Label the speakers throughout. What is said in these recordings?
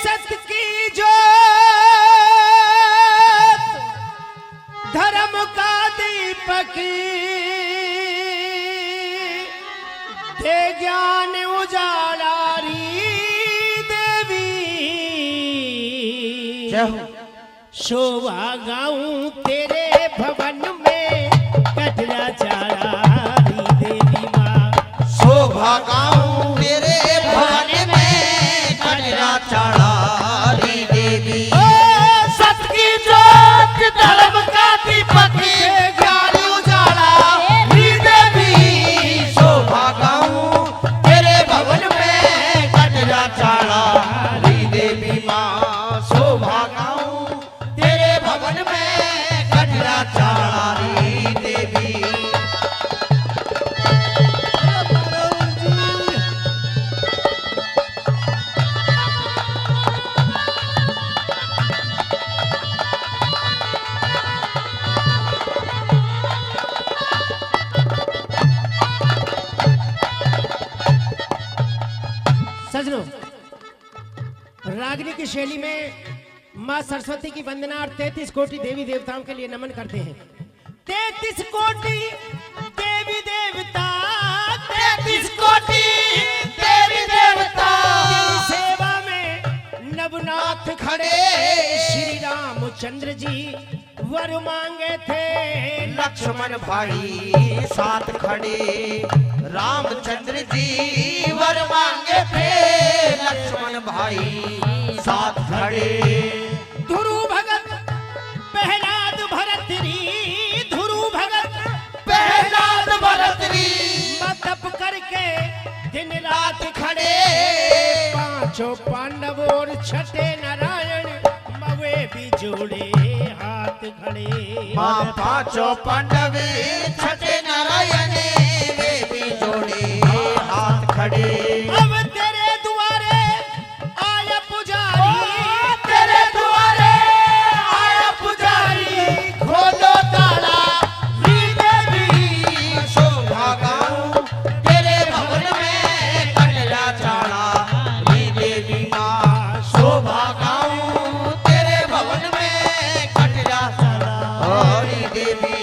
Speaker 1: सत की जोत धर्म का दीपक दे ज्ञान उजाला री देवी शोभा गाऊं तेरे भवन में कटरा चारा री देवी माँ
Speaker 2: शोभा गाऊं तेरे भवन में कटरा चारा री देवी
Speaker 1: सत की जोत धर्म का दीपक ज्ञान उजाला री देवी
Speaker 2: शोभा गाऊं तेरे भवन में कटरा चारा री देवी माँ शोभा गाऊं तेरे भवन में कटरा चारा री देवी
Speaker 1: सजनों, रागनी की शैली में माँ सरस्वती की वंदना और 33 कोटि देवी देवताओं के लिए नमन करते हैं। 33 कोटि देवी देवता, 33 कोटि देवी देवता की सेवा में नवनाथ खड़े श्री रामचंद्र जी वर मांगे थे
Speaker 2: लक्ष्मण भाई साथ खड़े रामचंद्र जी वर मांगे थे लक्ष्मण भाई साथ खड़े
Speaker 1: धुरु भगत प्रहलाद भरतरी धुरु भगत
Speaker 2: प्रहलाद भरतरी
Speaker 1: तप करके दिन रात खड़े पांचों पांडव और छठे नारायण मवे भी जोड़े हाथ खड़े
Speaker 2: माँ पांचों पांडव छठे नारायण वे भी जोड़े हाथ खड़े
Speaker 1: अब तेरे द्वारे आया पुजारी
Speaker 2: तेरे द्वारे आया पुजारी खोलो ताला री देवी शोभा गाऊं तेरे भवन में कटरा चारा री देवी माँ शोभा गाऊं तेरे भवन में कटरा चारा री देवी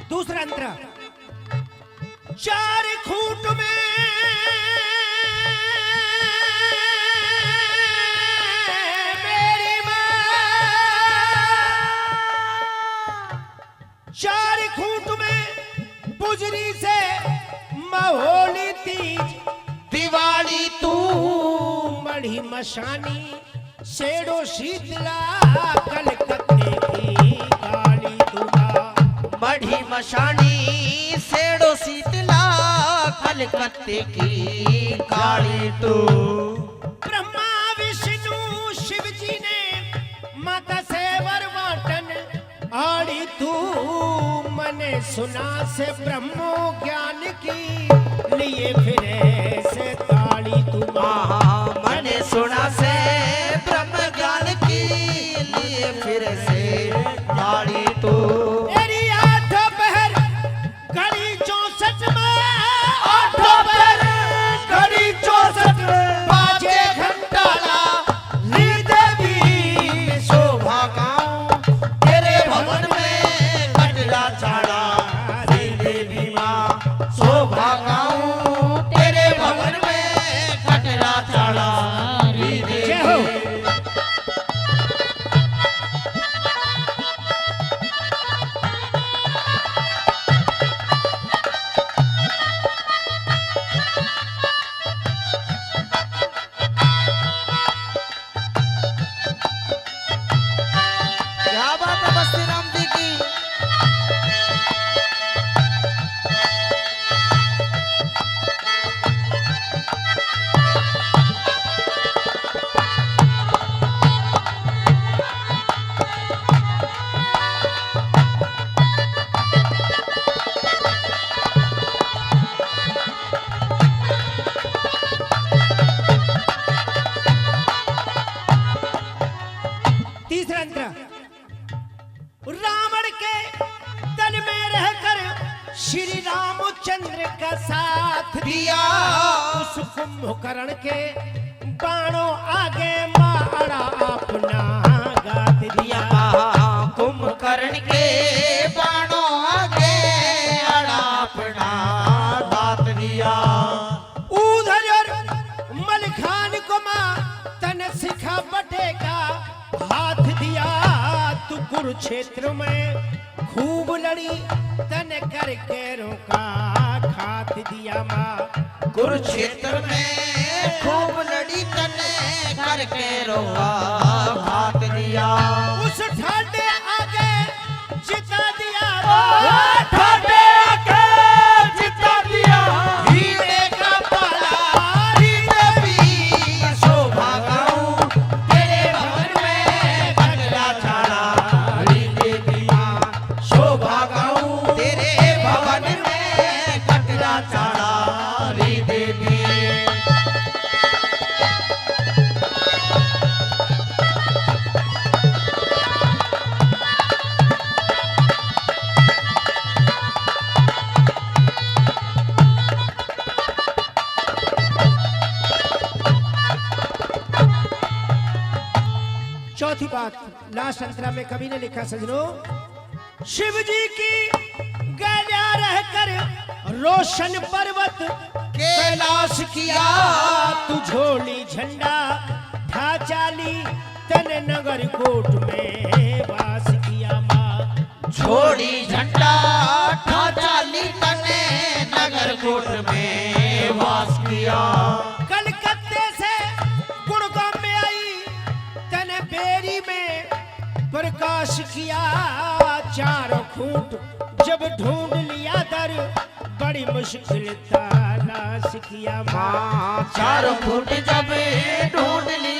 Speaker 1: दूसरा अंतरा चार खूंट में मेरी मां चार खूंट में पुजरी से महोली तीज
Speaker 2: दिवाली तू
Speaker 1: मढ़ी मशानी शेडो शीतला कलकत्ते की काली दुआ
Speaker 2: बढ़ी मशानी सेड़ो शीतला कलकत्ते की काली तू
Speaker 1: ब्रह्मा विष्णु शिव जी ने माता से वर वाटन आड़ी तू मने सुना से ब्रह्मो ज्ञान की लिए फिरे से ताड़ी तू
Speaker 2: मैंने सुना से ब्रह्म ज्ञान की लिए फिर से ताड़ी तू
Speaker 1: तेरी आठों पहर घड़ी 64 में
Speaker 2: आठों पर घड़ी 64 बाजे घंटाला री देवी शोभा गाऊं तेरे भवन में कटरा चारा री देवी माँ शोभा गाऊं तेरे
Speaker 1: चंद्र का साथ
Speaker 2: दिया
Speaker 1: उस कुंभकर्ण के बाणों आगे मारा अपना गात दिया।
Speaker 2: कुंभकर्ण के बाणों आगे अड़ा अपना दात दिया।
Speaker 1: उधर और मलखान को मां तन सिखा बटे का हाथ दिया। तू कुरुक्षेत्र में खूब लड़ी तन करके रोका खात दिया मां।
Speaker 2: कुरुक्षेत्र में खूब लड़ी तने करके रोका भात दिया।
Speaker 1: उस ठाडे आगे जिता दिया।
Speaker 2: ठाडे आगे जिता दिया।
Speaker 1: हीरे का पाला
Speaker 2: हीरे भी शोभा गाऊं तेरे भवन में गगरा छाड़ा। हीरे भी शोभा गाऊं तेरे भवन में गगरा छाड़ा। हीरे भी
Speaker 1: चौथी बात लास्ट अंतरा में कवि ने लिखा सजनों, शिव जी की गैया रहकर रोशन पर्वत
Speaker 2: कैलाश किया।
Speaker 1: तू झोली झंडा ठा चाली तन नगर कोट में वास किया मां।
Speaker 2: छोड़ी झंडा ठा चाली तने नगर कोट में वास किया।
Speaker 1: कलकत्ते से गुड़गांव में आई तने बेरी में प्रकाश किया। चारों खूंट जब ढूंढ लिया दर बड़ी मुश्किल तलाश किया मां।
Speaker 2: चारों फुट जब ढूंढ लिया